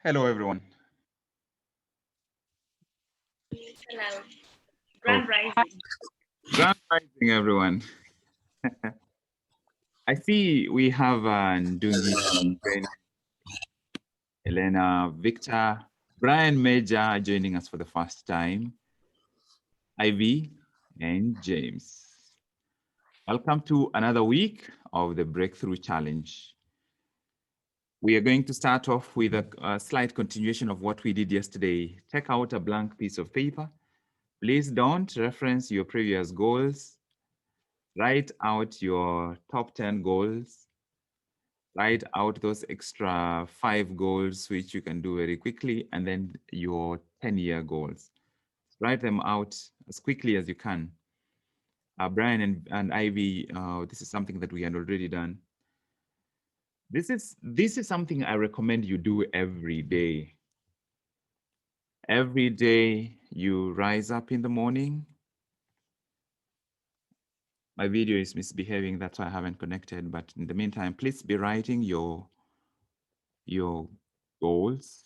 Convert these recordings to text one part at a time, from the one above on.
Hello, everyone. Hello. Oh, Grand Rising. grand rising, everyone. I see we have Ndungi, Ben, Elena, Victor, Brian Major joining us for the first time, Ivy, and James. Welcome to another week of the Breakthrough Challenge. We are going to start off with a slight continuation of what we did yesterday. Take out a blank piece of paper. Please don't reference your previous goals. Write out your top 10 goals. Write out those extra 5 goals, which you can do very quickly, and then your 10-year goals. Write them out as quickly as you can. Brian and Ivy, this is something that we had already done. This is something I recommend you do every day. Every day you rise up in the morning. My video is misbehaving, that's why I haven't connected. But in the meantime, please be writing your goals.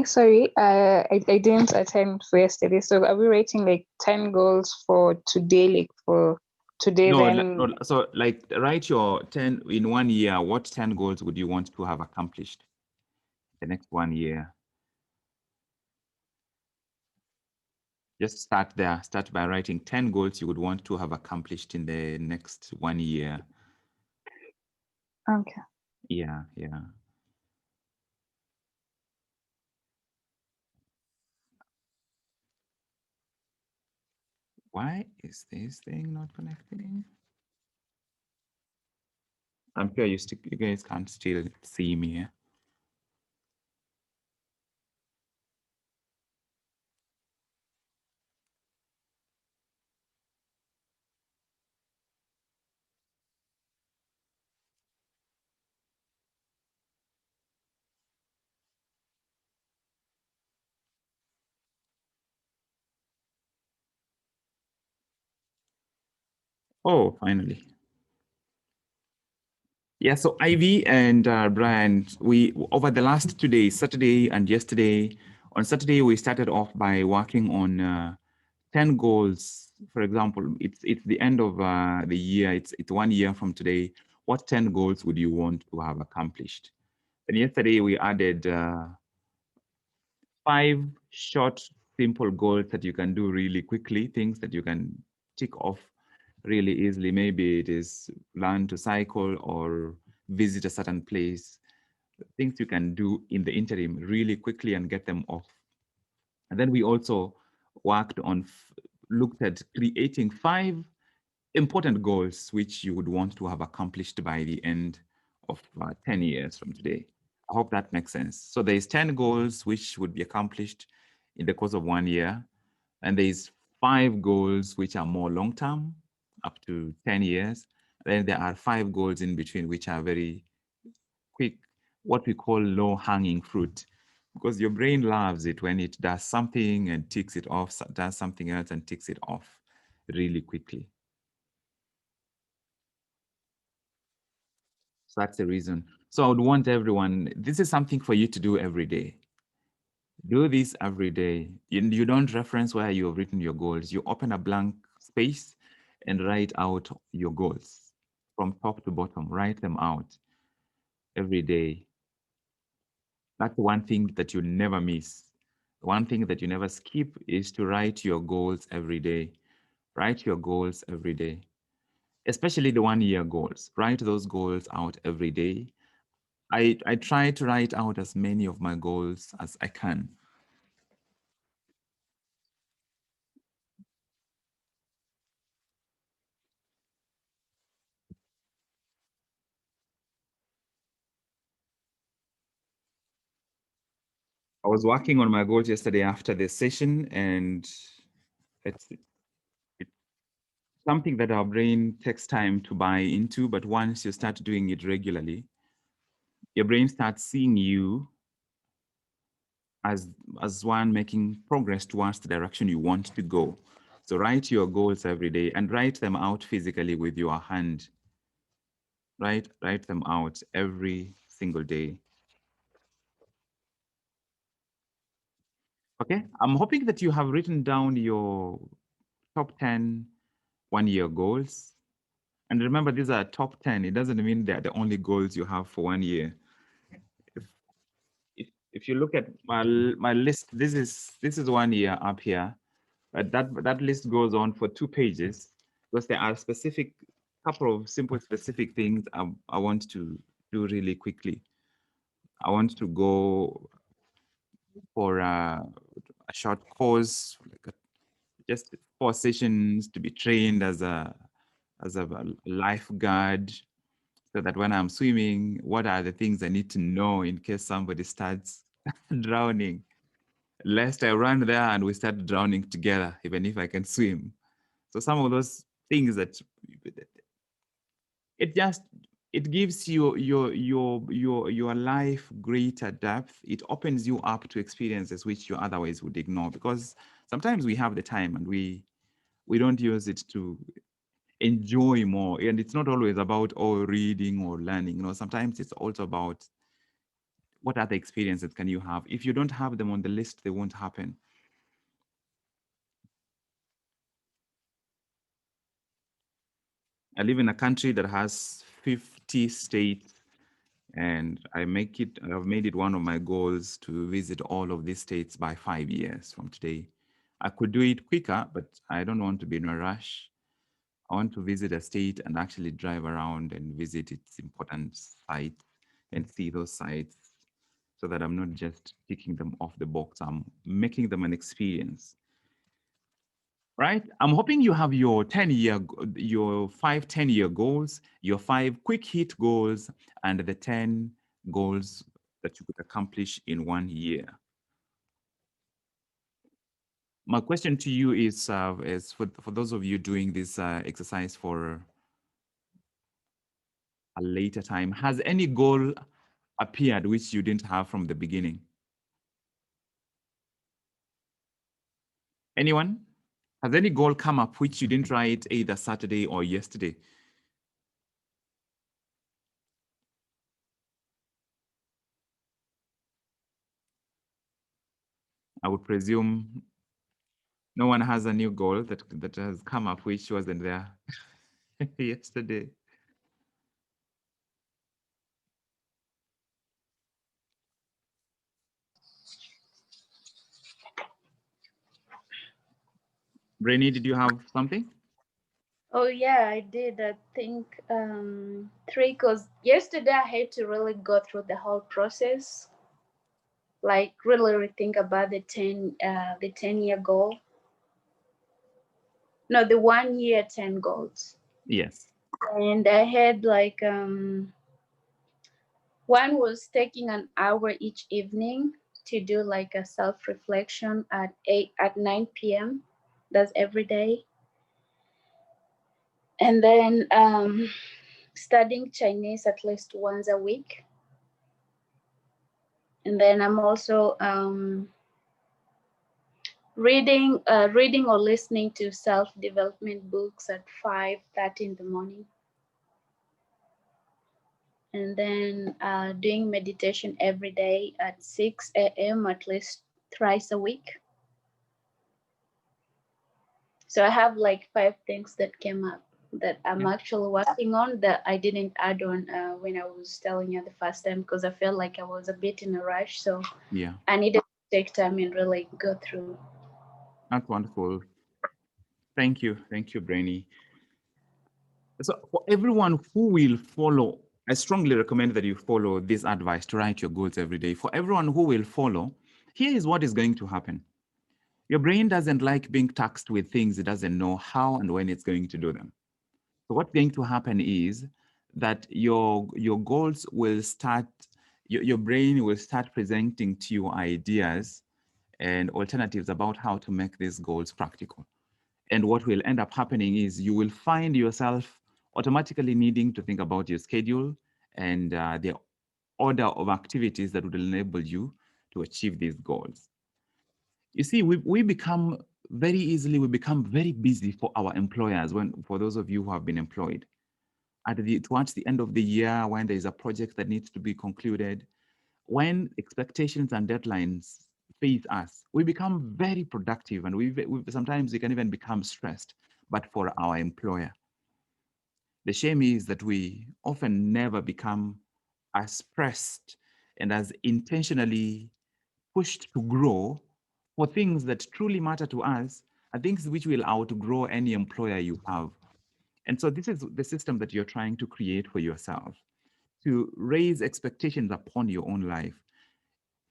Sorry, I didn't attend for yesterday. So are we rating like 10 goals for today, like for today No, then? no, so like write your 10 in 1 year. What 10 goals would you want to have accomplished the next 1 year? Just start there. Start by writing 10 goals you would want to have accomplished in the next 1 year. Okay. Yeah, yeah. Why is this thing not connecting? I'm sure you guys can't still see me. Oh, finally. Yeah, so Ivy and Brian, we over the last 2 days, Saturday and yesterday, on Saturday we started off by working on 10 goals. For example, it's the end of the year. It's 1 year from today. What 10 goals would you want to have accomplished? And yesterday we added 5 short, simple goals that you can do really quickly, things that you can tick off really easily. Maybe it is learn to cycle or visit a certain place, things you can do in the interim really quickly and get them off. And then we also worked on, looked at creating 5 important goals which you would want to have accomplished by the end of 10 years from today. I hope that makes sense. So there's 10 goals which would be accomplished in the course of 1 year. And there's 5 goals which are more long-term, up to 10 years. Then there are 5 goals in between which are very quick, what we call low-hanging fruit, because your brain loves it when it does something and ticks it off, does something else and ticks it off really quickly. So that's the reason. So I would want everyone, this is something for you to do every day. Do this every day. You don't reference where you have written your goals. You open a blank space and write out your goals from top to bottom. Write them out every day. That's one thing that you never miss. One thing that you never skip is to write your goals every day. Write your goals every day, especially the 1 year goals. Write those goals out every day. I try to write out as many of my goals as I can. I was working on my goals yesterday after the session, and it's something that our brain takes time to buy into, but once you start doing it regularly, your brain starts seeing you as one making progress towards the direction you want to go. So write your goals every day and write them out physically with your hand. Write them out every single day. Okay, I'm hoping that you have written down your top 10 one-year goals. And remember, these are top 10. It doesn't mean they're the only goals you have for 1 year. If if you look at my list, this is 1 year up here. But that list goes on for 2 pages because there are specific couple of simple specific things I want to do really quickly. I want to go for a short course, like just 4 sessions to be trained as a lifeguard, so that when I'm swimming, what are the things I need to know in case somebody starts drowning? Lest I run there and we start drowning together, even if I can swim. So some of those things that it just it gives your life greater depth. It opens you up to experiences which you otherwise would ignore, because sometimes we have the time and we don't use it to enjoy more. And it's not always about reading or learning. Sometimes it's also about what other experiences can you have. If you don't have them on the list, they won't happen. I live in a country that has 50 states, and I've made it one of my goals to visit all of these states by 5 years from today. I could do it quicker, but I don't want to be in a rush. I want to visit a state and actually drive around and visit its important sites and see those sites, so that I'm not just ticking them off the box. I'm making them an experience. Right? I'm hoping you have your 10-year, your 5 10-year goals, your 5 quick hit goals, and the 10 goals that you could accomplish in 1 year. My question to you is for those of you doing this exercise for a later time, has any goal appeared which you didn't have from the beginning? Anyone? Has any goal come up which you didn't write either Saturday or yesterday? I would presume no one has a new goal that has come up which wasn't there yesterday. Brainy, did you have something? Oh yeah, I did. I think three. Cause yesterday I had to really go through the whole process, like really rethink about the 10 year goal. No, the 1 year 10 goals. Yes. And I had like one was taking an hour each evening to do like a self reflection at 9 p.m. That's every day. And then studying Chinese at least once a week. And then I'm also reading or listening to self-development books at 5:30 in the morning. And then doing meditation every day at 6 a.m. at least thrice a week. So I have like 5 things that came up that I'm Yeah. actually working on that I didn't add on when I was telling you the first time, because I felt like I was a bit in a rush. So Yeah. I needed to take time and really go through. That's wonderful. Thank you. Thank you, Brainy. So for everyone who will follow, I strongly recommend that you follow this advice to write your goals every day. For everyone who will follow, here is what is going to happen. Your brain doesn't like being taxed with things it doesn't know how and when it's going to do them. So what's going to happen is that your goals will start, your brain will start presenting to you ideas and alternatives about how to make these goals practical. And what will end up happening is you will find yourself automatically needing to think about your schedule and the order of activities that would enable you to achieve these goals. You see, we become very easily, we become very busy for our employers, for those of you who have been employed. Towards the end of the year, when there is a project that needs to be concluded, when expectations and deadlines face us, we become very productive, and sometimes we can even become stressed, but for our employer. The shame is that we often never become as pressed and as intentionally pushed to grow for things that truly matter to us and things which will outgrow any employer you have. And so this is the system that you're trying to create for yourself, to raise expectations upon your own life.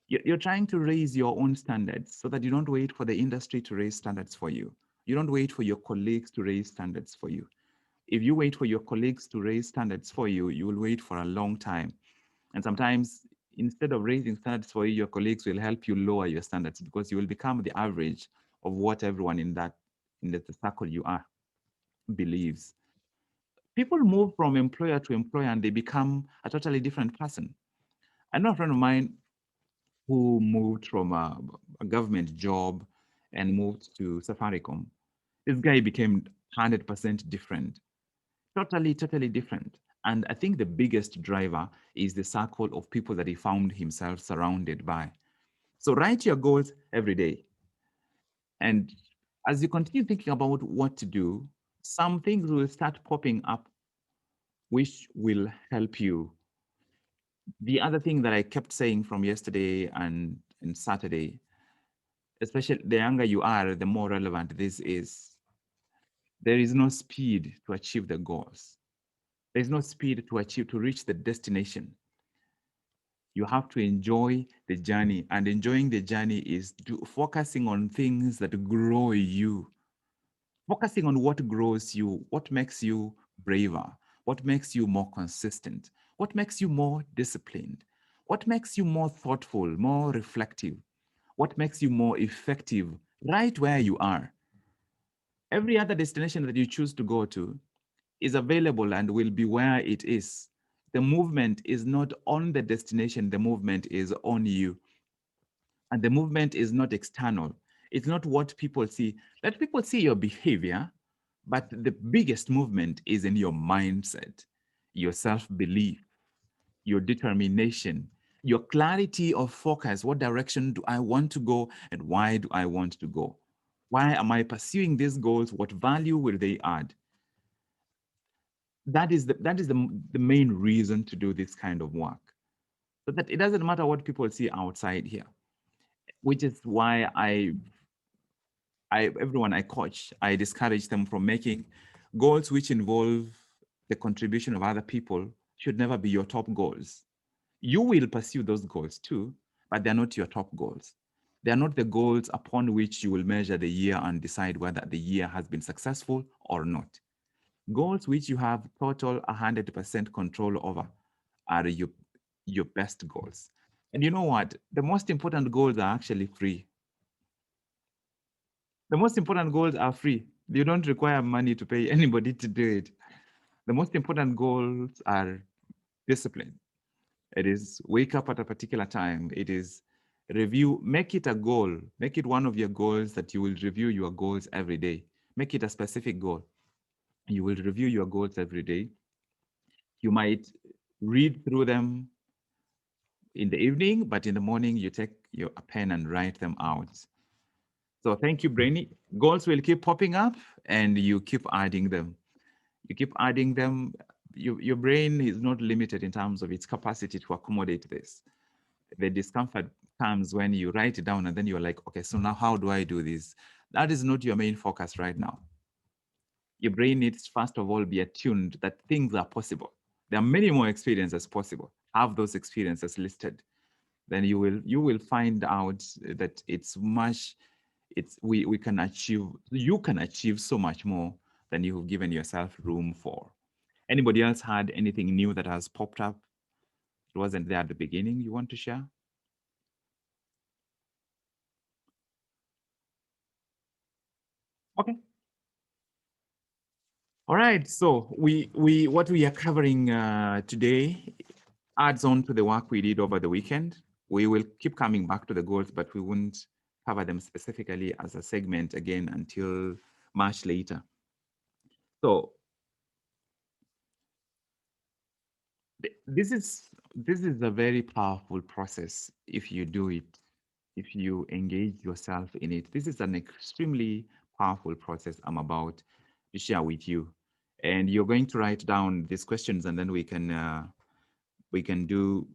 You're trying to raise your own standards so that you don't wait for the industry to raise standards for you. You don't wait for your colleagues to raise standards for you. If you wait for your colleagues to raise standards for you, you will wait for a long time. And sometimes, instead of raising standards for you, your colleagues will help you lower your standards because you will become the average of what everyone in the circle you are believes. People move from employer to employer and they become a totally different person. I know a friend of mine who moved from a government job and moved to Safaricom. This guy became 100% different, totally different. And I think the biggest driver is the circle of people that he found himself surrounded by. So write your goals every day. And as you continue thinking about what to do, some things will start popping up which will help you. The other thing that I kept saying from yesterday and Saturday, especially the younger you are, the more relevant this is. There is no speed to achieve the goals. There is no speed to reach the destination. You have to enjoy the journey, and enjoying the journey is focusing on things that grow you, focusing on what grows you, what makes you braver, what makes you more consistent, what makes you more disciplined, what makes you more thoughtful, more reflective, what makes you more effective right where you are. Every other destination that you choose to go to is available and will be where it is. The movement is not on the destination, the movement is on you. And the movement is not external. It's not what people see. Let people see your behavior, but the biggest movement is in your mindset, your self belief, your determination, your clarity of focus. What direction do I want to go and why do I want to go? Why am I pursuing these goals? What value will they add? That is the main reason to do this kind of work. So that it doesn't matter what people see outside here, which is why everyone I coach, I discourage them from making goals which involve the contribution of other people should never be your top goals. You will pursue those goals too, but they're not your top goals. They are not the goals upon which you will measure the year and decide whether the year has been successful or not. Goals which you have total 100% control over are your best goals. And you know what? The most important goals are actually free. The most important goals are free. You don't require money to pay anybody to do it. The most important goals are discipline. It is wake up at a particular time. It is review, make it a goal. Make it one of your goals that you will review your goals every day. Make it a specific goal. You will review your goals every day. You might read through them in the evening, but in the morning you take your pen and write them out. So thank you, Brainy. Goals will keep popping up and you keep adding them. You keep adding them. Your brain is not limited in terms of its capacity to accommodate this. The discomfort comes when you write it down and then you're like, okay, so now how do I do this? That is not your main focus right now. Your brain needs, first of all, be attuned that things are possible. There are many more experiences possible. Have those experiences listed. Then you will find out that we can achieve, you can achieve so much more than you've given yourself room for. Anybody else had anything new that has popped up? It wasn't there at the beginning you want to share? Okay. All right. So we what we are covering today adds on to the work we did over the weekend. We will keep coming back to the goals, but we won't cover them specifically as a segment again until much later. So this is a very powerful process if you do it, if you engage yourself in it. This is an extremely powerful process I'm about to share with you, and you're going to write down these questions, and then we can do.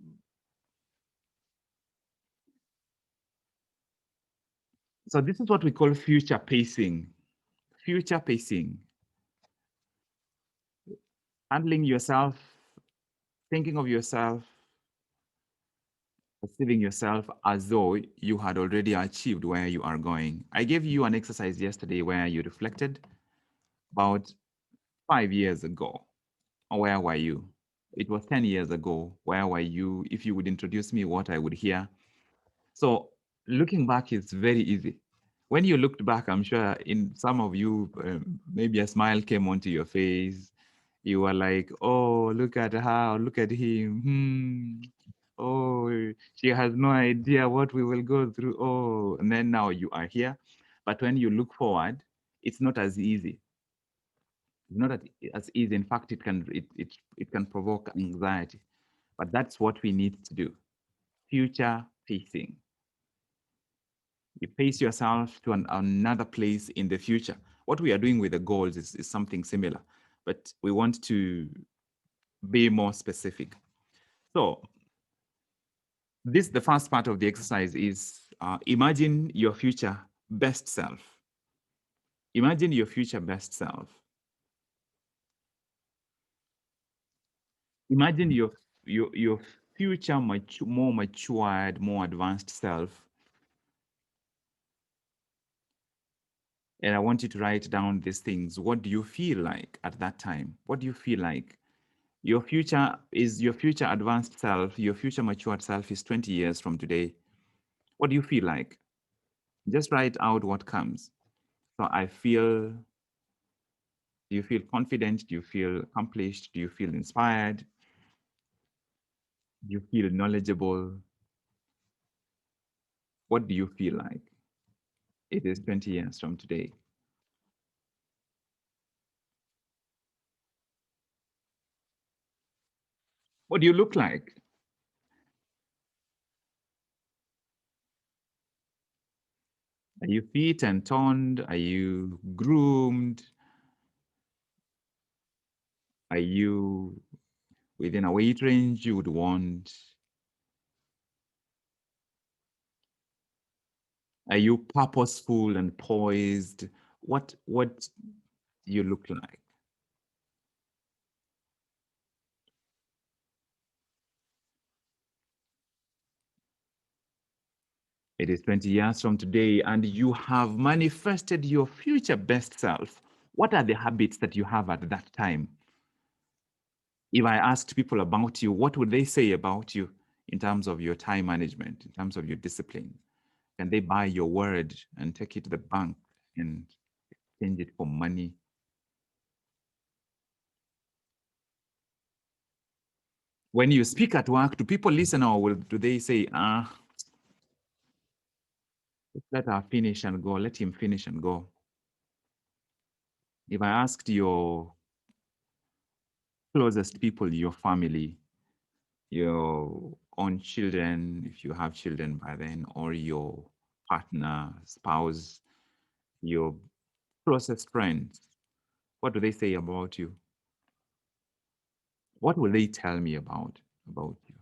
So this is what we call future pacing. Future pacing, handling yourself, thinking of yourself, perceiving yourself as though you had already achieved where you are going. I gave you an exercise yesterday where you reflected about 5 years ago. Where were you? It was 10 years ago. Where were you? If you would introduce me, what I would hear. So looking back is very easy. When you looked back, I'm sure in some of you, maybe a smile came onto your face. You were like, oh, look at her, look at him. Oh, she has no idea what we will go through. Oh, and then now you are here. But when you look forward, it's not as easy. It's not as easy. In fact, it can provoke anxiety. But that's what we need to do. Future facing. You pace yourself to another place in the future. What we are doing with the goals is something similar, but we want to be more specific. So the first part of the exercise is imagine your future best self. Imagine your future best self. Imagine your future more matured, more advanced self. And I want you to write down these things. What do you feel like at that time? What do you feel like? Your future advanced self, your future matured self is 20 years from today. What do you feel like? Just write out what comes. So do you feel confident? Do you feel accomplished? Do you feel inspired? Do you feel knowledgeable? What do you feel like? It is 20 years from today. What do you look like? Are you fit and toned? Are you groomed? Are you within a weight range you would want? Are you purposeful and poised? What do you look like? It is 20 years from today, and you have manifested your future best self. What are the habits that you have at that time? If I asked people about you, what would they say about you in terms of your time management, in terms of your discipline? Can they buy your word and take it to the bank and exchange it for money? When you speak at work, do people listen, or do they say, let her finish and go, let him finish and go? If I asked your closest people, your family, your own children, if you have children by then, or your partner, spouse, your closest friends, what do they say about you? What will they tell me about you?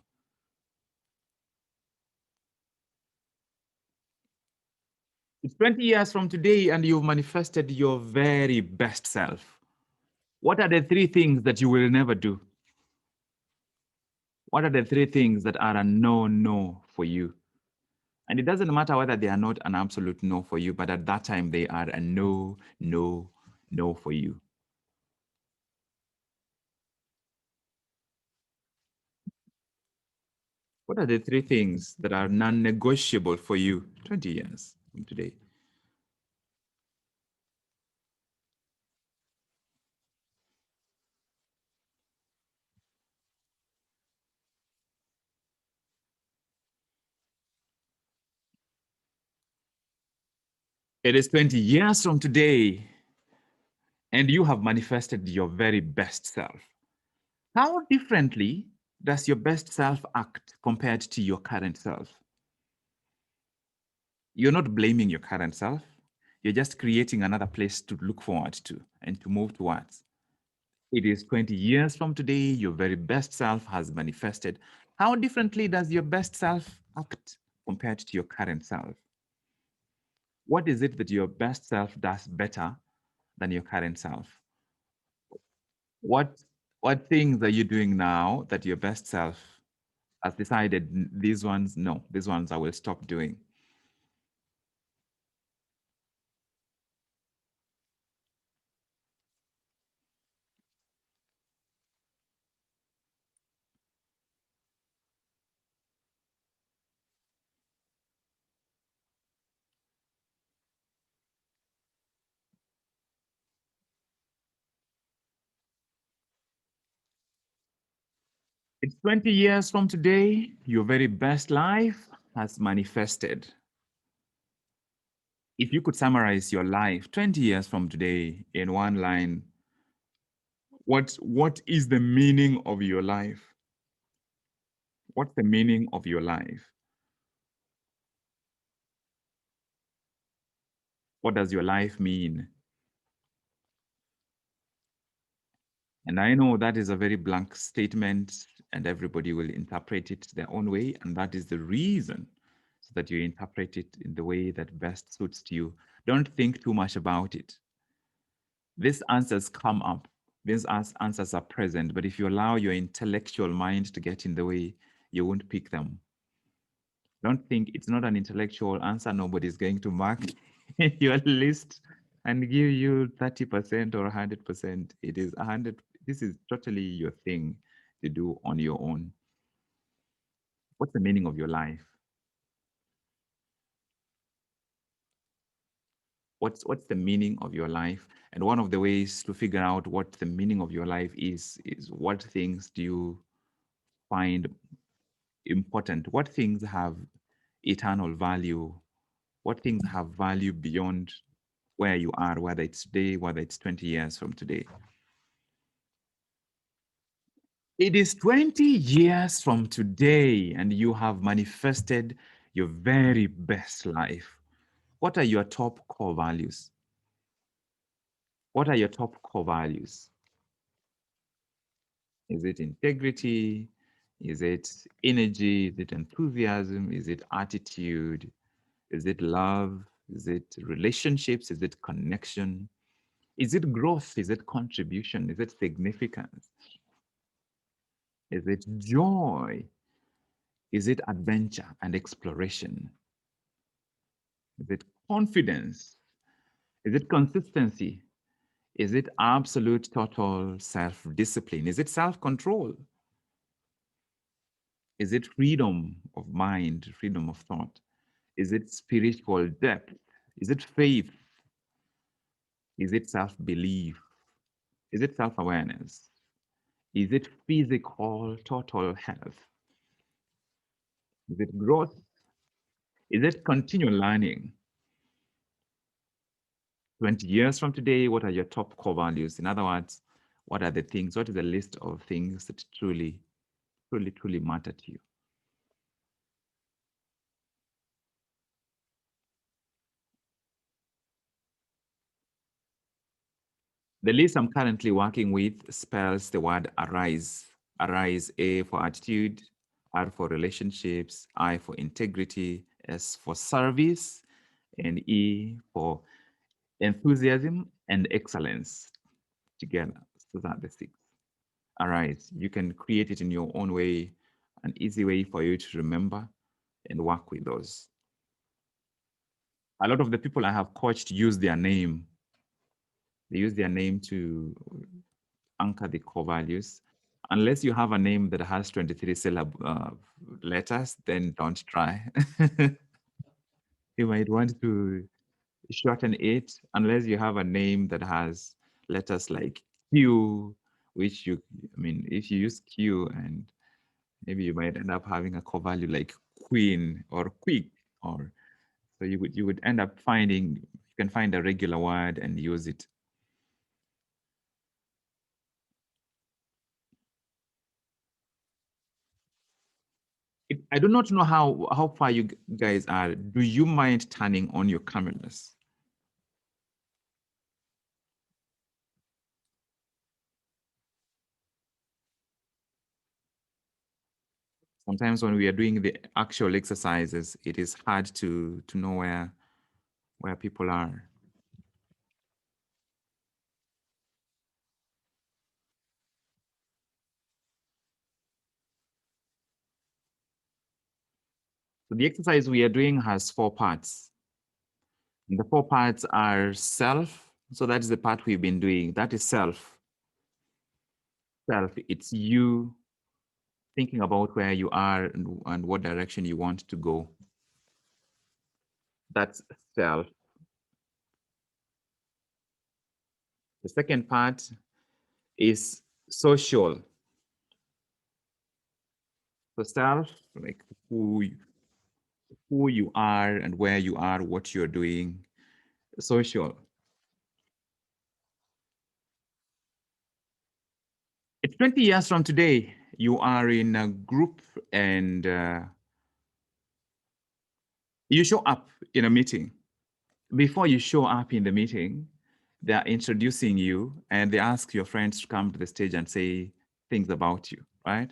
It's 20 years from today and you've manifested your very best self. What are the three things that you will never do? What are the three things that are a no for you? And it doesn't matter whether they are not an absolute no for you, but at that time they are a no for you. What are the three things that are non-negotiable for you 20 years from today? It is 20 years from today, and you have manifested your very best self. How differently does your best self act compared to your current self? You're not blaming your current self. You're just creating another place to look forward to and to move towards. It is 20 years from today, your very best self has manifested. How differently does your best self act compared to your current self? What is it that your best self does better than your current self? What what things are you doing now that your best self has decided these ones, no, these ones I will stop doing? It's 20 years from today, your very best life has manifested. If you could summarize your life 20 years from today in one line, what is the meaning of your life? What's the meaning of your life? What does your life mean? And I know that is a very blank statement and everybody will interpret it their own way. And that is the reason so that you interpret it in the way that best suits you. Don't think too much about it. These answers come up. These answers are present. But if you allow your intellectual mind to get in the way, you won't pick them. Don't think it's not an intellectual answer. Nobody's going to mark your list and give you 30% or 100%. It is 100. This is totally your thing to do on your own. What's the meaning of your life? What's the meaning of your life? And one of the ways to figure out what the meaning of your life is what things do you find important? What things have eternal value? What things have value beyond where you are, whether it's today, whether it's 20 years from today? It is 20 years from today, and you have manifested your very best life. What are your top core values? What are your top core values? Is it integrity? Is it energy? Is it enthusiasm? Is it attitude? Is it love? Is it relationships? Is it connection? Is it growth? Is it contribution? Is it significance? Is it joy? Is it adventure and exploration? Is it confidence? Is it consistency? Is it absolute total self discipline? Is it self control? Is it freedom of mind, freedom of thought? Is it spiritual depth? Is it faith? Is it self belief? Is it self awareness? Is it physical total health? Is it growth? Is it continual learning? 20 years from today, what are your top core values? In other words, what are the things, what is the list of things that truly matter to you? The list I'm currently working with spells the word arise. Arise, A for attitude, R for relationships, I for integrity, S for service, and E for enthusiasm and excellence together. So that the six. Arise. You can create it in your own way, an easy way for you to remember and work with those. A lot of the people I have coached use their name. They use their name to anchor the core values. Unless you have a name that has 23 letters, then don't try. You might want to shorten it unless you have a name that has letters like Q, which you, I mean, if you use Q and maybe you might end up having a core value like queen or quick, or so you would end up finding You can find a regular word and use it. I do not know how far you guys are. Do you mind turning on your cameras? Sometimes when we are doing the actual exercises, it is hard to know where people are. So the exercise we are doing has 4 parts. And the 4 parts are self. So that is the part we've been doing. That is self. Self, it's you thinking about where you are and what direction you want to go. That's self. The second part is social. So self, like who you are and where you are, what you're doing. Social. It's 20 years from today. You are in a group and you show up in a meeting. Before you show up in the meeting, they're introducing you and they ask your friends to come to the stage and say things about you, right?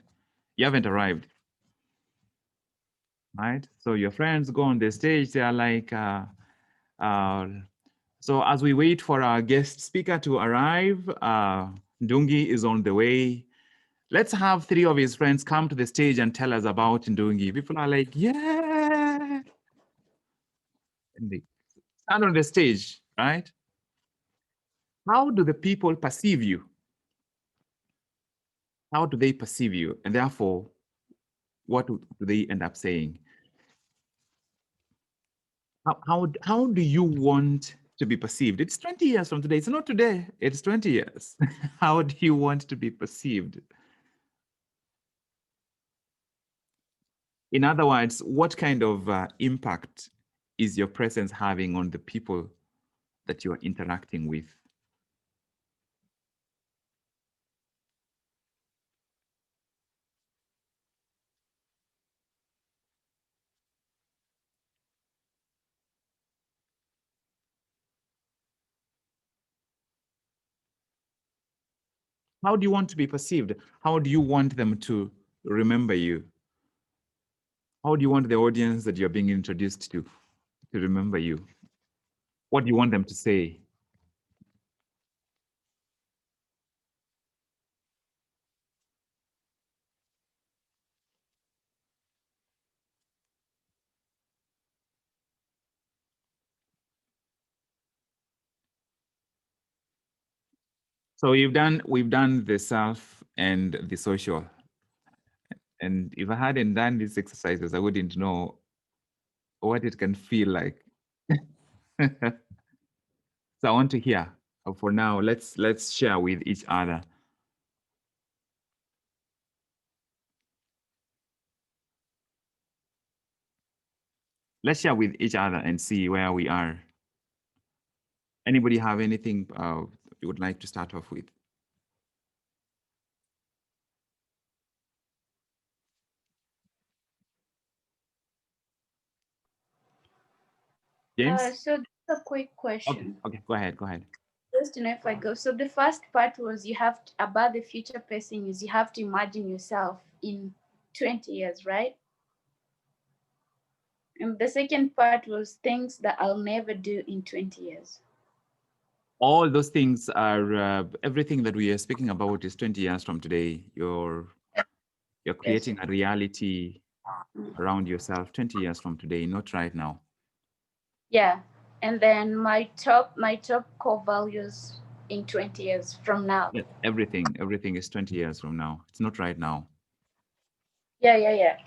You haven't arrived, right? So your friends go on the stage, they are like, so as we wait for our guest speaker to arrive, Ndungi is on the way. Let's have 3 of his friends come to the stage and tell us about Ndungi. People are like, yeah. And they stand on the stage, right? How do the people perceive you? How do they perceive you? And therefore, what do they end up saying? How do you want to be perceived? It's 20 years from today. It's not today, it's 20 years. How do you want to be perceived? In other words, what kind of impact is your presence having on the people that you are interacting with? How do you want to be perceived? How do you want them to remember you? How do you want the audience that you're being introduced to remember you? What do you want them to say? So we've done the self and the social. And if I hadn't done these exercises, I wouldn't know what it can feel like. So I want to hear. For now, let's share with each other. Let's share with each other and see where we are. Anybody have anything you would like to start off with? James? So that's a quick Okay, question. okay, go ahead, go ahead. Just to know if I go. So the first part was you have to, about the future pacing is you have to imagine yourself in 20 years, right? And the second part was things that I'll never do in 20 years. All those things are everything that we are speaking about is 20 years from today. You're Yes. creating a reality around yourself 20 years from today, not right now. Yeah. And then my top core values in 20 years from now. Yeah, everything is 20 years from now. It's not right now. Yeah.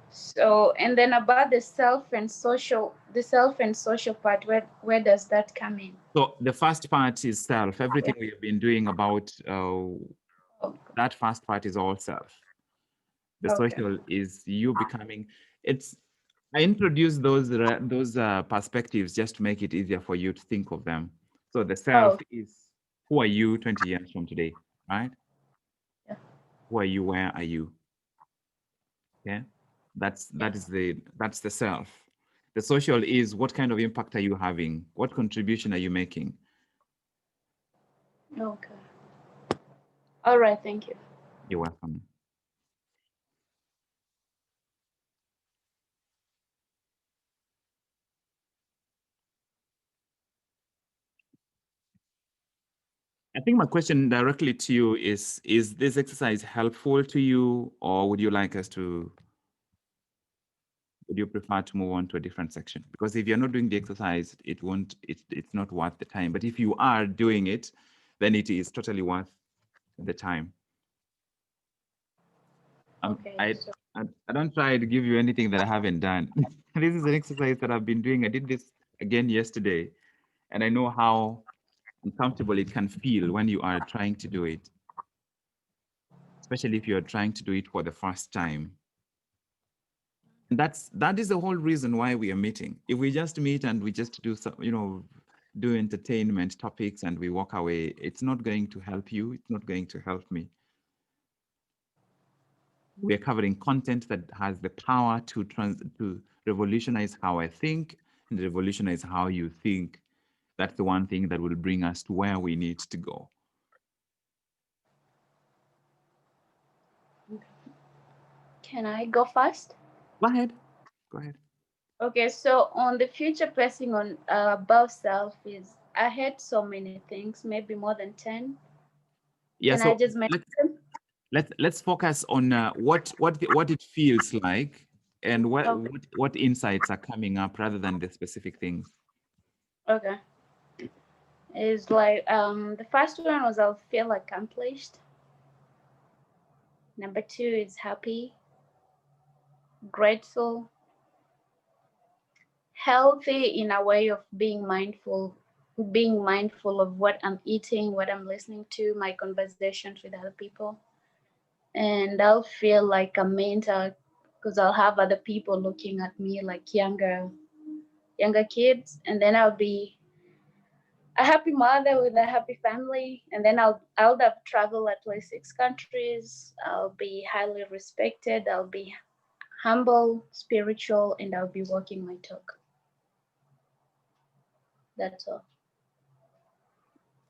So and then about the self and social part, where does that come in? So the first part is self. Everything we have been doing about that first part is all self. The Okay. social is you becoming. It's I introduce those perspectives just to make it easier for you to think of them. So the self Oh, is, who are you 20 years from today, right? yeah, Who are you? Where are you? Yeah, yeah. that's the self. The social is, what kind of impact are you having? What contribution are you making? Okay. All right. Thank you. You're welcome. I think my question directly to you is this exercise helpful to you, or would you like us to, would you prefer to move on to a different section? Because if you're not doing the exercise, it won't, it's not worth the time. But if you are doing it, then it is totally worth the time. Okay. I, So, I don't try to give you anything that I haven't done. This is an exercise that I've been doing. I did this again yesterday, and I know how uncomfortable it can feel when you are trying to do it, especially if you're trying to do it for the first time. And that is the whole reason why we are meeting. If we just meet and we just do some, do entertainment topics and we walk away, it's not going to help you. It's not going to help me. We're covering content that has the power to revolutionize how I think and revolutionize how you think. That's the one thing that will bring us to where we need to go. can I go first? Go ahead. Go ahead. Okay. So on the future pressing on above self is I had so many things, maybe more than 10. Yeah. Can I So just mention let's them? let's focus on what it feels like and Okay. what insights are coming up rather than the specific things. Okay. Is like the first one was I'll feel accomplished. Number two is happy, grateful, healthy in a way of being mindful of what I'm eating, what I'm listening to, my conversations with other people. And I'll feel like a mentor because I'll have other people looking at me like younger kids, and then I'll be a happy mother with a happy family, and then I'll have traveled at least 6 countries. I'll be highly respected. I'll be humble, spiritual, and I'll be walking my talk. That's all.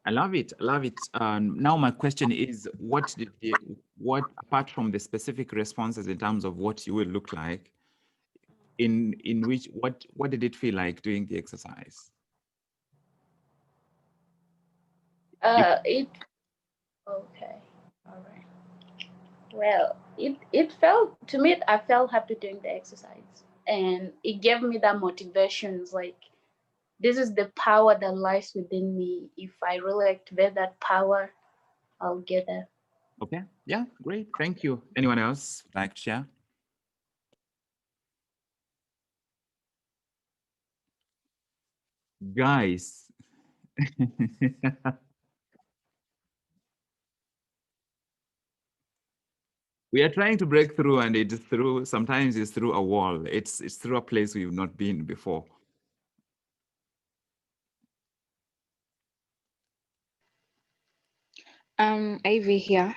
I love it. I love it. Now my question is, what apart from the specific responses in terms of what you will look like, in which what did it feel like doing the exercise? If It okay. All right. Well, it felt to me. I felt happy doing the exercise, and it gave me that motivation. Like this is the power that lies within me. If I really activate that power, I'll get there. okay, yeah, great, thank you. Anyone else like to share? Guys, we are trying to break through, and it's through, sometimes it's through a wall. It's through a place we've not been before. Ivy here.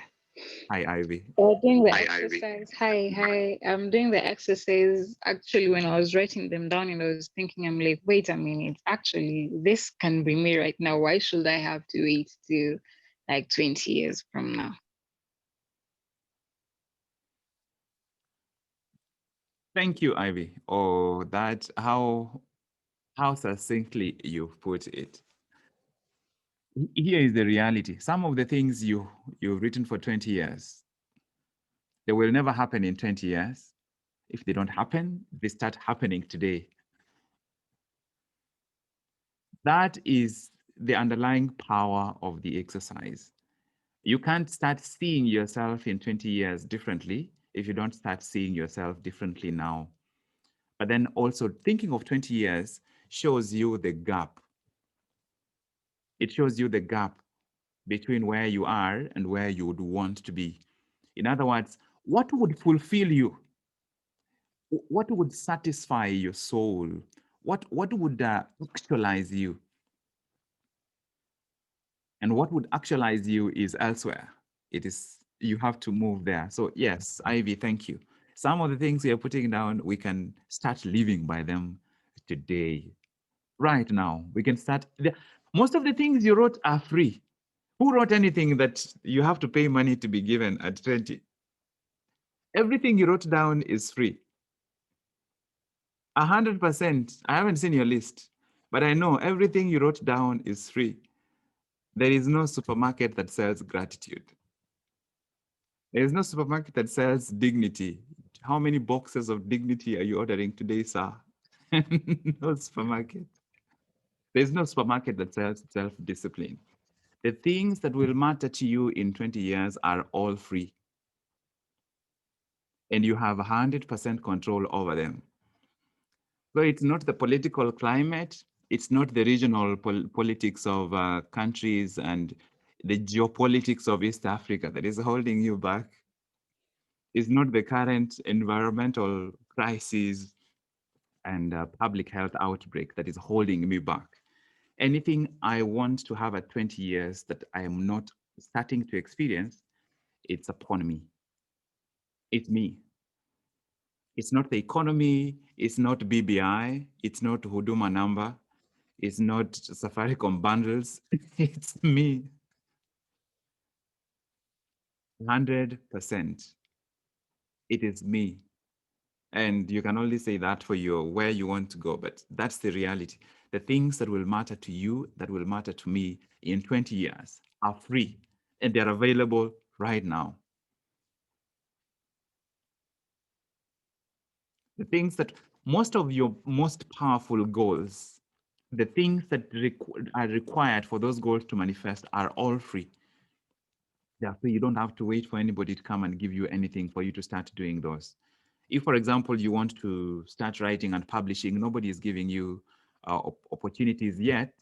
Hi, Ivy. Doing the exercise. Hi, hi. I'm doing the exercise. Actually, when I was writing them down and I was thinking, I'm like, wait a minute. Actually, this can be me right now. Why should I have to wait till like 20 years from now? Thank you, Ivy. Oh, that how succinctly you put it. Here is the reality. Some of the things you've written for 20 years, they will never happen in 20 years. If they don't happen, they start happening today. That is the underlying power of the exercise. You can't start seeing yourself in 20 years differently if you don't start seeing yourself differently now. But then also thinking of 20 years shows you the gap. It shows you the gap between where you are and where you would want to be. In other words, what would fulfill you? What would satisfy your soul? What would actualize you? And what would actualize you is elsewhere. It is, you have to move there. So yes, Ivy, thank you. Some of the things you're putting down, we can start living by them today. Right now, we can start. Most of the things you wrote are free. Who wrote anything that you have to pay money to be given at 20? Everything you wrote down is free. 100%. I haven't seen your list, but I know everything you wrote down is free. There is no supermarket that sells gratitude. There is no supermarket that sells dignity. How many boxes of dignity are you ordering today, sir? No supermarket. There's no supermarket that sells self-discipline. The things that will matter to you in 20 years are all free. And you have 100% control over them. So it's not the political climate, it's not the regional politics of countries and the geopolitics of East Africa that is holding you back. It's not the current environmental crisis and public health outbreak that is holding me back. Anything I want to have at 20 years that I am not starting to experience, it's upon me. It's me. It's not the economy, it's not BBI, it's not Huduma number, it's not Safaricom bundles, it's me. 100%. It is me. And you can only say that for your where you want to go, but that's the reality. The things that will matter to you, that will matter to me in 20 years are free and they're available right now. The things that most of your most powerful goals, the things that are required for those goals to manifest are all free. Yeah, so you don't have to wait for anybody to come and give you anything for you to start doing those. If, for example, you want to start writing and publishing, nobody is giving you opportunities yet.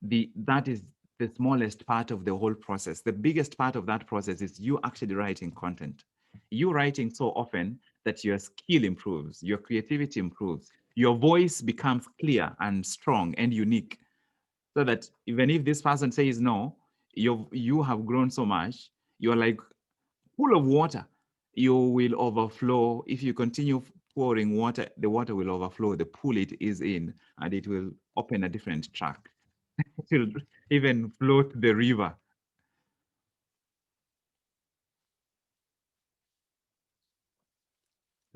That is the smallest part of the whole process. The biggest part of that process is you actually writing content. You writing so often that your skill improves, your creativity improves, your voice becomes clear and strong and unique. So that even if this person says no, you have grown so much, you're like pool of water. You will overflow. If you continue pouring water, the water will overflow. The pool it is in, and it will open a different track. It will even float the river.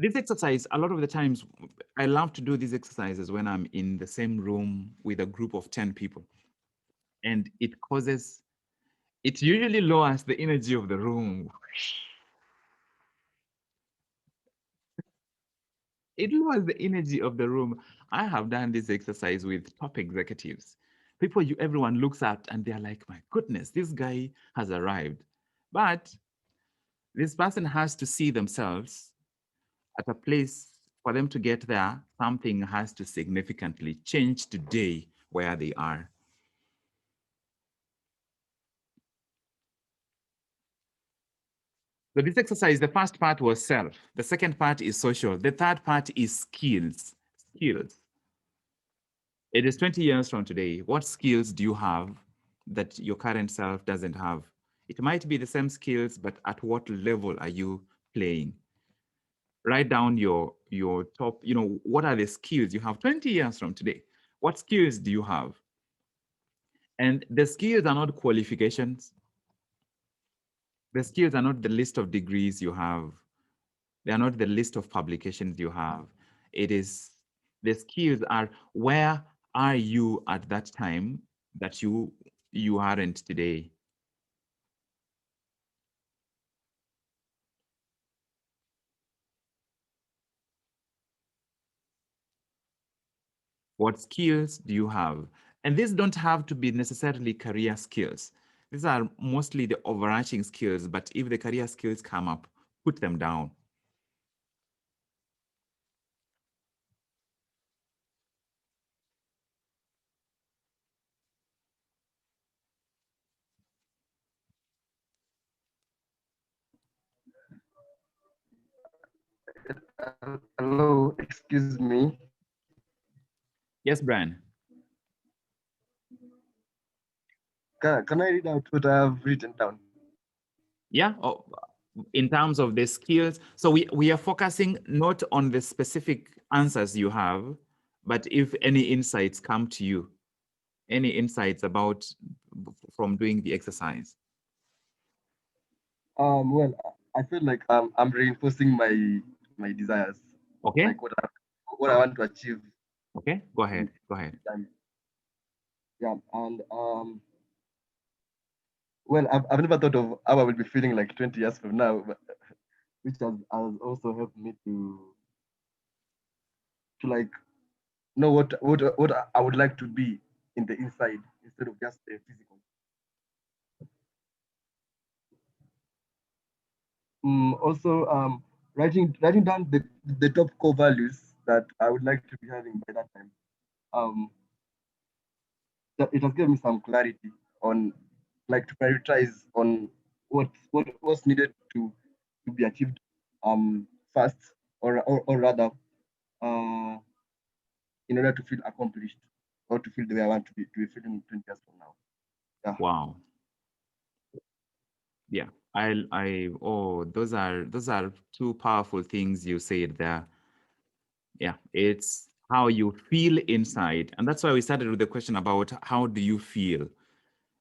This exercise, a lot of the times, I love to do these exercises when I'm in the same room with a group of 10 people. And it usually lowers the energy of the room. It lowers the energy of the room. I have done this exercise with top executives. People everyone looks at and they're like, my goodness, this guy has arrived. But this person has to see themselves at a place for them to get there. Something has to significantly change today where they are. So this exercise, the first part was self. The second part is social. The third part is skills. Skills. It is 20 years from today. What skills do you have that your current self doesn't have? It might be the same skills, but at what level are you playing? Write down your top, what are the skills you have 20 years from today? What skills do you have? And the skills are not qualifications. The skills are not the list of degrees you have. They are not the list of publications you have. It is the skills are where are you at that time that you aren't today. What skills do you have? And these don't have to be necessarily career skills. These are mostly the overarching skills, but if the career skills come up, put them down. Hello, excuse me. Yes, Brian. Can I read out what I have written down? Yeah. Oh, in terms of the skills, so we are focusing not on the specific answers you have, but if any insights come to you, any insights about from doing the exercise. Well, I feel like I'm reinforcing my desires, Okay. like what I want to achieve. Okay. Go ahead. Go ahead. Yeah, and well, I've never thought of how I will be feeling like 20 years from now, but, which has also helped me to like know what I would like to be in the inside instead of just the physical. Also, writing down the top core values that I would like to be having by that time. Um, that it has given me some clarity on like to prioritize on what's needed to be achieved fast or rather uh, in order to feel accomplished or to feel the way I want to be feeling 20 years from now. Yeah. Wow. Yeah. Oh, those are two powerful things you said there. Yeah, it's how you feel inside. And that's why we started with the question about how do you feel?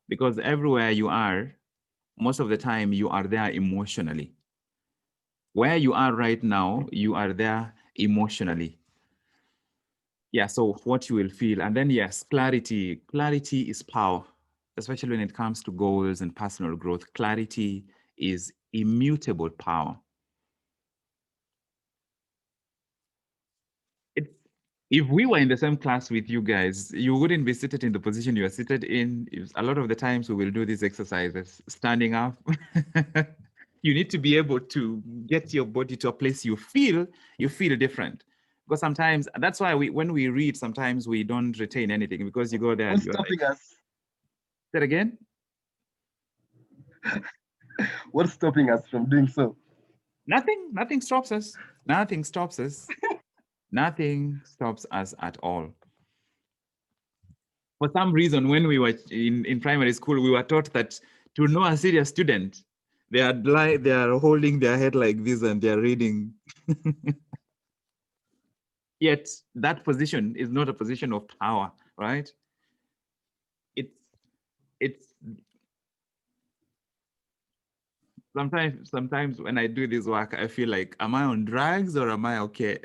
Because everywhere you are, most of the time you are there emotionally. Where you are right now, you are there emotionally. Yeah, so what you will feel. And then yes, clarity. Clarity is power, especially when it comes to goals and personal growth. Clarity is immutable power. It's, if we were in the same class with you guys, you wouldn't be seated in the position you are seated in. A lot of the times we will do these exercises standing up. You need to be able to get your body to a place you feel different. Because sometimes that's why when we read, sometimes we don't retain anything because you go there and What's you're like, stopping us? say it again. What's stopping us from doing so? Nothing stops us. Nothing stops us. Nothing stops us at all. For some reason, when we were in primary school, we were taught that to know a serious student, they are holding their head like this and they are reading. Yet that position is not a position of power, right? It's sometimes when I do this work, I feel like, am I on drugs or am I okay?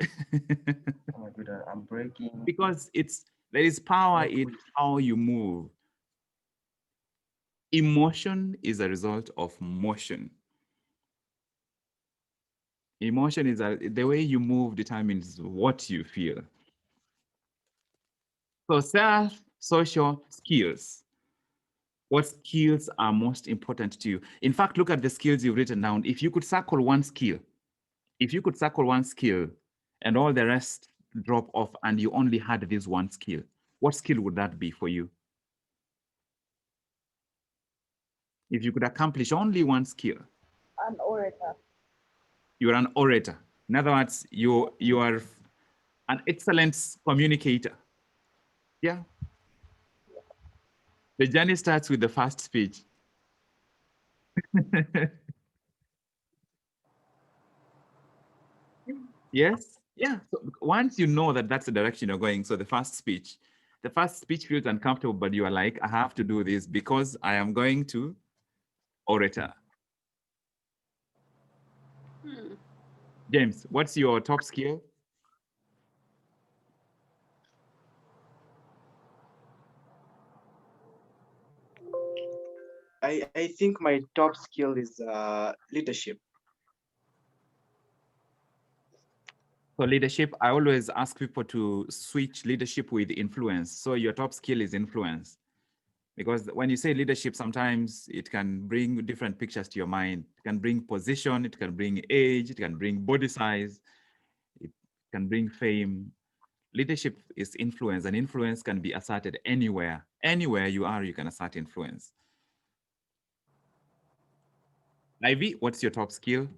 Oh my god, I'm breaking. Because there is power in how you move. Emotion is a result of motion. Emotion is the way you move determines what you feel. So social skills. What skills are most important to you? In fact, look at the skills you've written down. If you could circle one skill, and all the rest drop off and you only had this one skill, what skill would that be for you? If you could accomplish only one skill. An orator. You're an orator. In other words, you are an excellent communicator. Yeah. The journey starts with the first speech. Yes. Yeah. So once you know that that's the direction you're going, so the first speech feels uncomfortable, but you are like, I have to do this because I am going to orator. James, what's your top skill? I think my top skill is leadership. So leadership, I always ask people to switch leadership with influence. So your top skill is influence. Because when you say leadership, sometimes it can bring different pictures to your mind. It can bring position, it can bring age, it can bring body size, it can bring fame. Leadership is influence, and influence can be asserted anywhere. Anywhere you are, you can assert influence. Ivy, what's your top skill?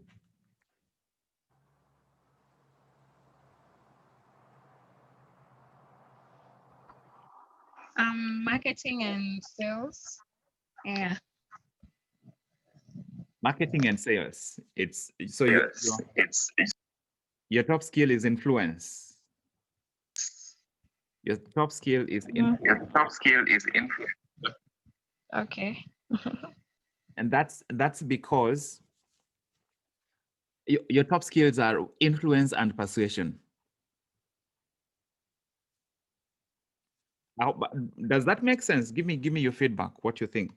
Marketing and sales. Yeah. Marketing and sales. It's so your top skill is influence. Your top skill is influence. Okay. And that's because your top skills are influence and persuasion. Does that make sense? Give me your feedback. What you think?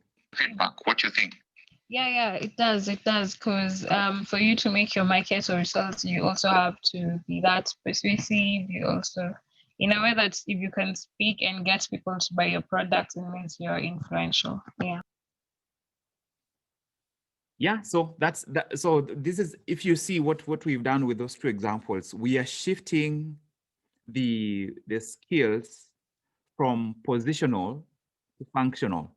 Yeah, it does. It does. Because for you to make your market or results, you also have to be that persuasive. You also, in a way that if you can speak and get people to buy your product, it means you're influential. Yeah. Yeah, so that's that. So this is, if you see what we've done with those two examples, we are shifting the skills from positional to functional.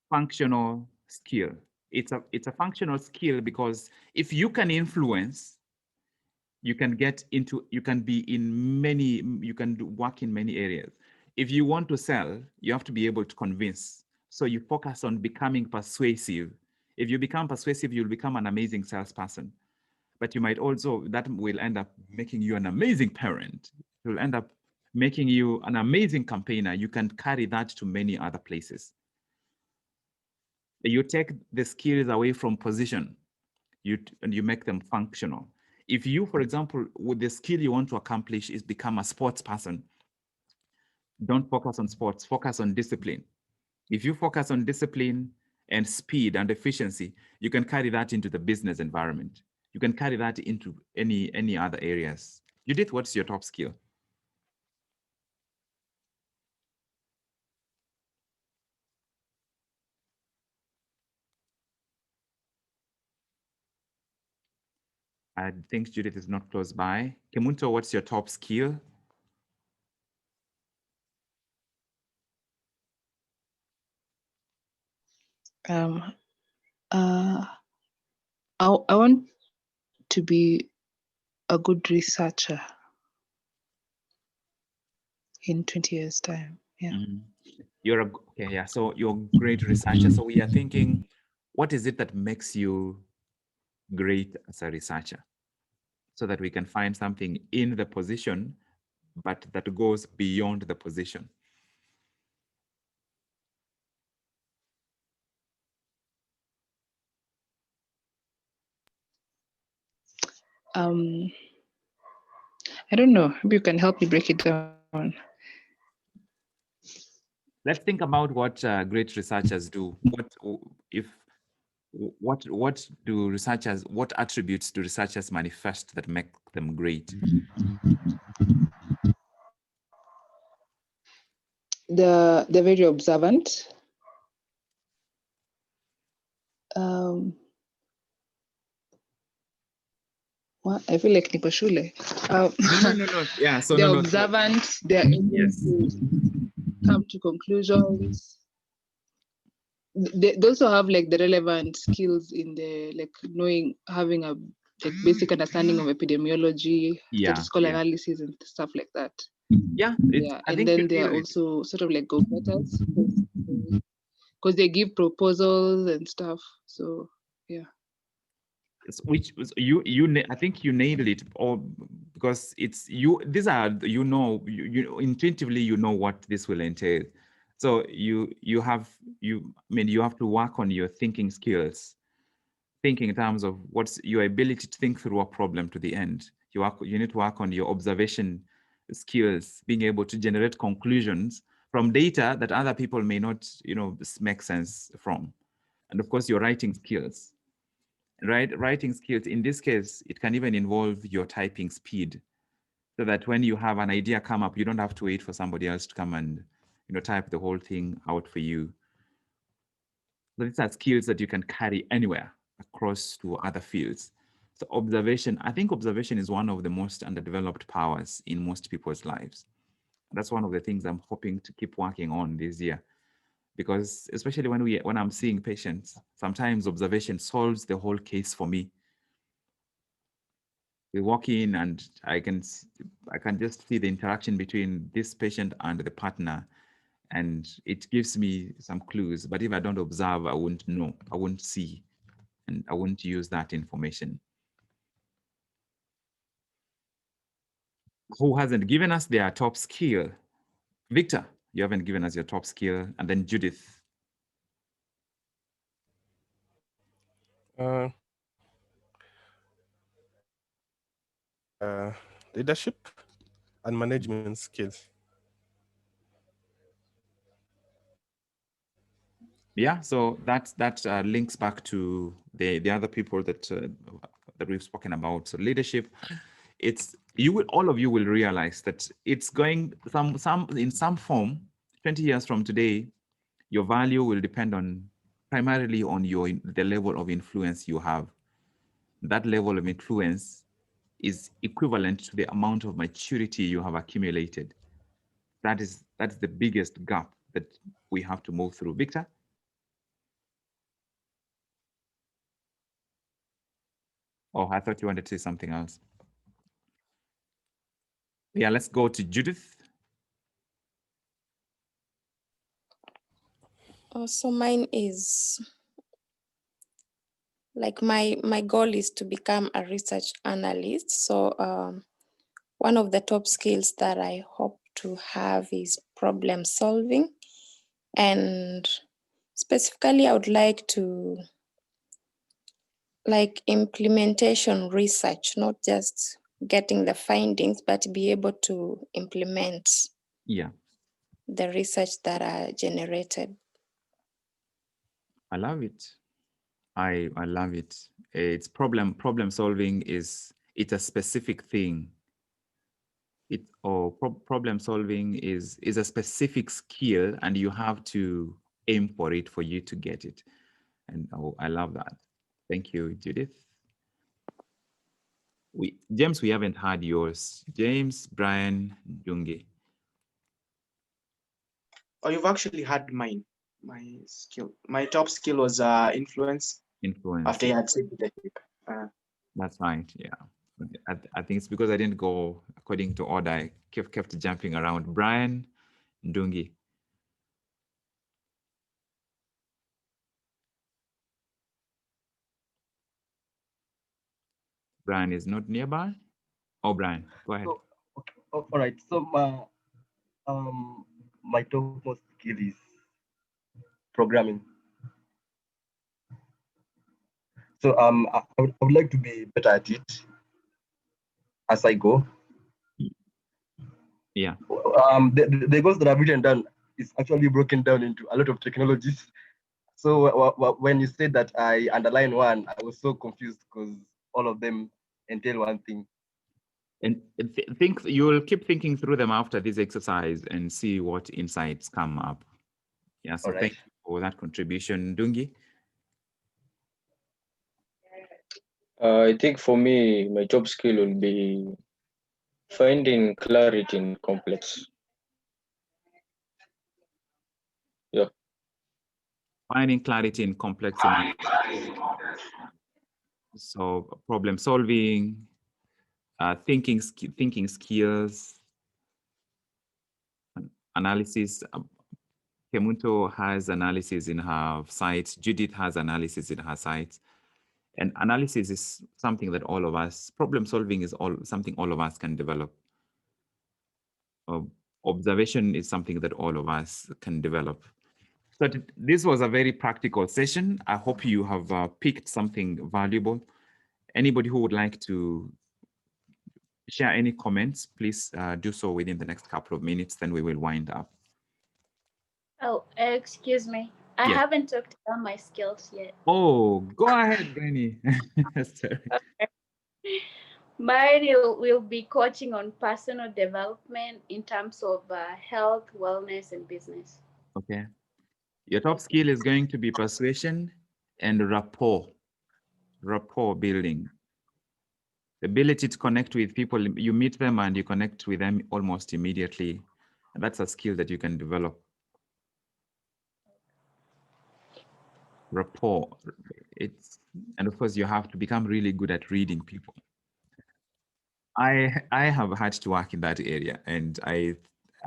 Functional skill. It's a functional skill because if you can influence, you can be in many, you can work in many areas. If you want to sell, you have to be able to convince. So you focus on becoming persuasive. If you become persuasive, you'll become an amazing salesperson. But you might also, that will end up making you an amazing parent. It will end up making you an amazing campaigner. You can carry that to many other places. You take the skills away from position, and you make them functional. If you, for example, with the skill you want to accomplish is become a sports person, don't focus on sports, focus on discipline. If you focus on discipline and speed and efficiency, you can carry that into the business environment. You can carry that into any other areas. Judith, what's your top skill? I think Judith is not close by. Kemunto, what's your top skill? I want to be a good researcher in 20 years' time. Yeah. Mm-hmm. Okay, yeah. So you're a great researcher. So we are thinking, what is it that makes you great as a researcher? So that we can find something in the position, but that goes beyond the position. I don't know. Maybe you can help me break it down. Let's think about what great researchers do. What do researchers, what attributes do researchers manifest that make them great? They're very observant. Well, I feel like niko shule. No. Yeah, so they're no. observant. They're able Yes. to come to conclusions. They also have like the relevant skills in the like knowing, having a like basic understanding of epidemiology, statistical analysis, and stuff like that. Yeah, and then they are also sort of like go-getters because they give proposals and stuff. So yeah. Which you I think you nailed it, or because it's you. These are you intuitively you know what this will entail. So you have to work on your thinking skills, thinking in terms of what's your ability to think through a problem to the end. You need to work on your observation skills, being able to generate conclusions from data that other people may not make sense from, and of course your writing skills. Writing skills, in this case, it can even involve your typing speed, so that when you have an idea come up, you don't have to wait for somebody else to come and type the whole thing out for you. So these are skills that you can carry anywhere across to other fields. So observation, I think observation is one of the most underdeveloped powers in most people's lives. That's one of the things I'm hoping to keep working on this year, because especially when I'm seeing patients, sometimes observation solves the whole case for me. We walk in and I can just see the interaction between this patient and the partner, and it gives me some clues. But if I don't observe, I won't know, I won't see, and I won't use that information. Who hasn't given us their top skill? Victor, you haven't given us your top skill, and then Judith. Leadership and management skills. Yeah, so that links back to the other people that we've spoken about. So leadership, it's all of you will realize that it's going in some form. 20 years from today, your value will depend on primarily on the level of influence you have. That level of influence is equivalent to the amount of maturity you have accumulated. That's the biggest gap that we have to move through. Victor? Oh, I thought you wanted to say something else. Yeah, let's go to Judith. So mine is like my goal is to become a research analyst. So one of the top skills that I hope to have is problem solving. And specifically, I would like to implementation research, not just getting the findings, but be able to implement the research that are generated. I love it. I love it. It's problem solving it's a specific thing. Problem solving is a specific skill, and you have to aim for it for you to get it. And I love that. Thank you, Judith. James, we haven't had yours. James, Brian, Jungi. Oh, you've actually had mine. My skill, my top skill was influence. Influence. After you had said leadership. That's right. Yeah. I think it's because I didn't go according to order. I kept jumping around. Brian, Ndungi. Brian is not nearby. Oh, Brian, go ahead. So, okay. All right. So my topmost skill is programming. So I would like to be better at it as I go. Yeah. The goals that I've written down is actually broken down into a lot of technologies. So when you said that I underline one, I was so confused because all of them entail one thing. And think you'll keep thinking through them after this exercise and see what insights come up. Yeah. So thank you for that contribution, Dungi. I think for me, my top skill will be finding clarity in complex. Yeah. Finding clarity in complex. So problem solving, thinking skills, analysis. Kemunto has analysis in her sites. Judith has analysis in her sites. And analysis is something that all of us, problem solving is something all of us can develop. Observation is something that all of us can develop. So this was a very practical session. I hope you have picked something valuable. Anybody who would like to share any comments, please do so within the next couple of minutes, then we will wind up. Oh, excuse me. I haven't talked about my skills yet. Oh, go ahead, Granny. Mine will be coaching on personal development in terms of health, wellness, and business. Okay. Your top skill is going to be persuasion and rapport building. The ability to connect with people. You meet them and you connect with them almost immediately. And that's a skill that you can develop. Rapport. And of course, you have to become really good at reading people. I have had to work in that area, and I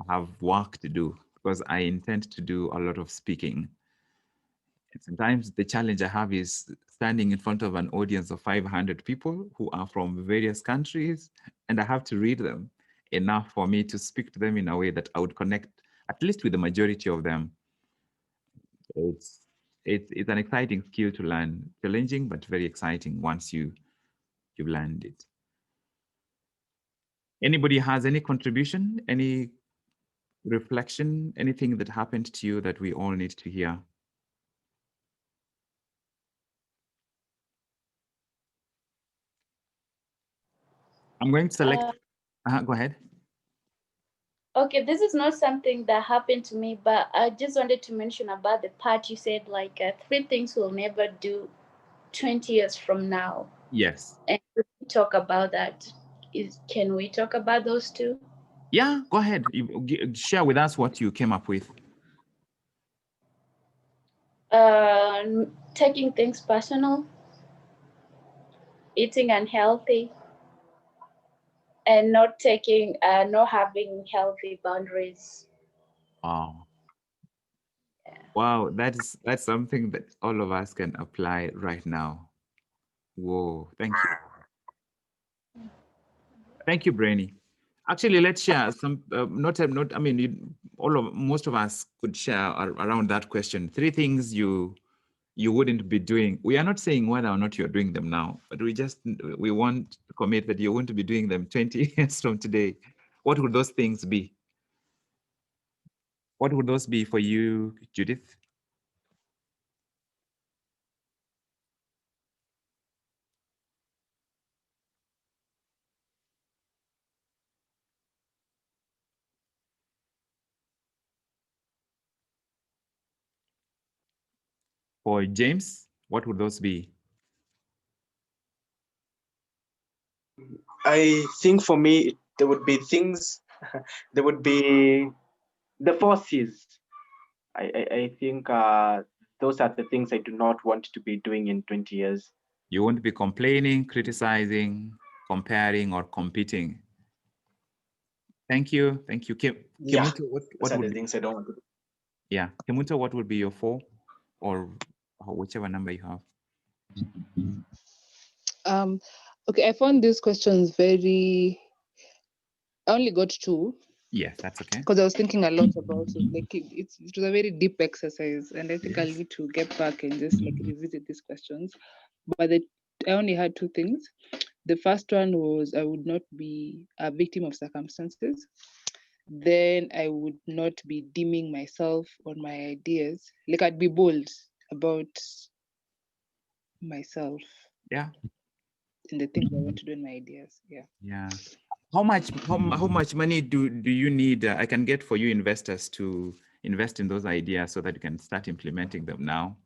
have work to do because I intend to do a lot of speaking. And sometimes the challenge I have is standing in front of an audience of 500 people who are from various countries, and I have to read them enough for me to speak to them in a way that I would connect at least with the majority of them. It's it's an exciting skill to learn, challenging but very exciting once you've learned it. Anybody has any contribution, any reflection, anything that happened to you that we all need to hear? I'm going to select. Go ahead. Okay, this is not something that happened to me, but I just wanted to mention about the part you said, like 3 things we'll never do 20 years from now. Yes. And we talk about that. Can we talk about those two? Yeah, go ahead. Share with us what you came up with. Taking things personal, eating unhealthy, and not having healthy boundaries. Wow. Wow, that's something that all of us can apply right now. Whoa, thank you. Thank you, Brainy. Actually, let's share some, not, I mean, most of us could share around that question. 3 things you wouldn't be doing. We are not saying whether or not you're doing them now, but we want to commit that you won't be doing them 20 years from today. What would those things be? What would those be for you, Judith? For James, what would those be? I think for me, there would be things, there would be the forces. I think those are the things I do not want to be doing in 20 years. You won't be complaining, criticizing, comparing, or competing. Thank you. Thank you. Yeah, Kemuto, what those are would the be? things I don't want to do. Yeah. Kemuto, what would be your 4 or whichever number you have? Okay, I found these questions very. I only got 2. Yes, that's okay. Because I was thinking a lot about it. Like it was a very deep exercise, and I think I'll need to get back and just like revisit these questions. But I only had 2 things. The first one was I would not be a victim of circumstances. Then I would not be deeming myself on my ideas. Like I'd be bold about myself. Yeah. And the things I want to do in my ideas. Yeah. Yeah. How much money do you need? I can get for you investors to invest in those ideas so that you can start implementing them now.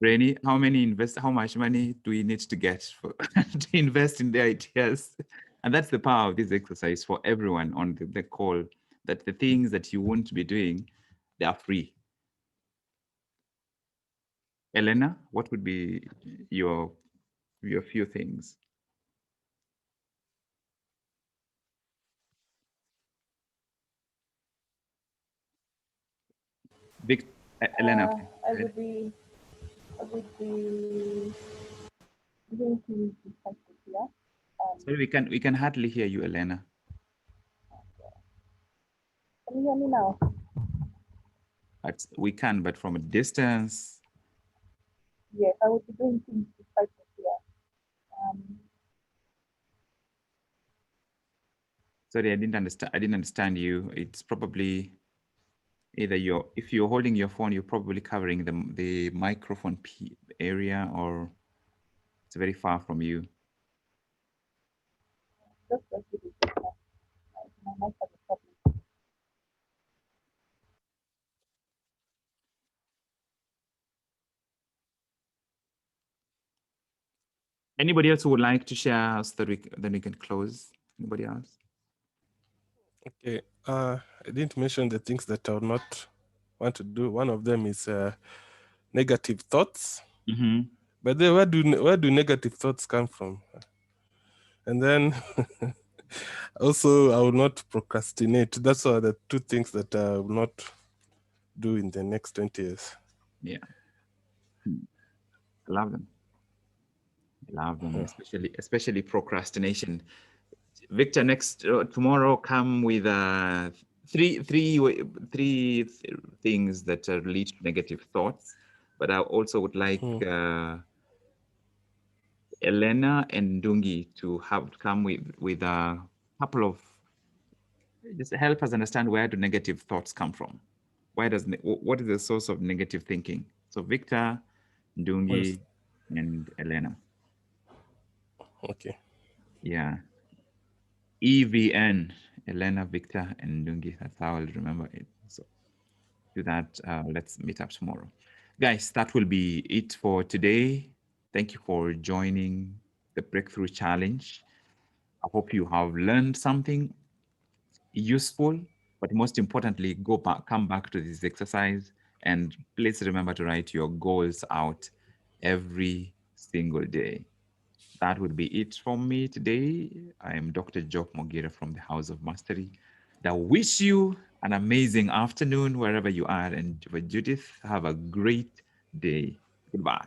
Rainy, how much money do we need to get to invest in the ideas? And that's the power of this exercise for everyone on the call, that the things that you won't be doing, they are free. Elena, what would be your few things? Elena, I would be doing things like this, yeah. Sorry, we can hardly hear you, Elena. Can you hear me now? We can, but from a distance. Yes, I would be doing things like this, yeah. Sorry, I didn't understand you. It's probably either if you're holding your phone, you're probably covering the microphone area, or it's very far from you. Just a little bit. My mic has a problem. Anybody else who would like to share so that then we can close? Anybody else? Okay. I didn't mention the things that I would not want to do. One of them is negative thoughts. Mm-hmm. But then where do negative thoughts come from? And then also, I will not procrastinate. That's are the two things that I will not do in the next 20 years. Yeah. I love them. I love them, especially procrastination. Victor, next tomorrow, come with three things that lead to negative thoughts. But I also would like Elena and Dungi to come with a couple of, just help us understand, where do negative thoughts come from? What is the source of negative thinking? So Victor, Dungi, and Elena. Okay. Yeah. EVN, Elena, Victor, and Dungi. That's how I'll remember it. So do that. Let's meet up tomorrow. Guys, that will be it for today. Thank you for joining the Breakthrough Challenge. I hope you have learned something useful, but most importantly, come back to this exercise, and please remember to write your goals out every single day. That would be it from me today. I am Dr. Job Mogire from the House of Mastery. I wish you an amazing afternoon wherever you are. And for Judith, have a great day. Goodbye.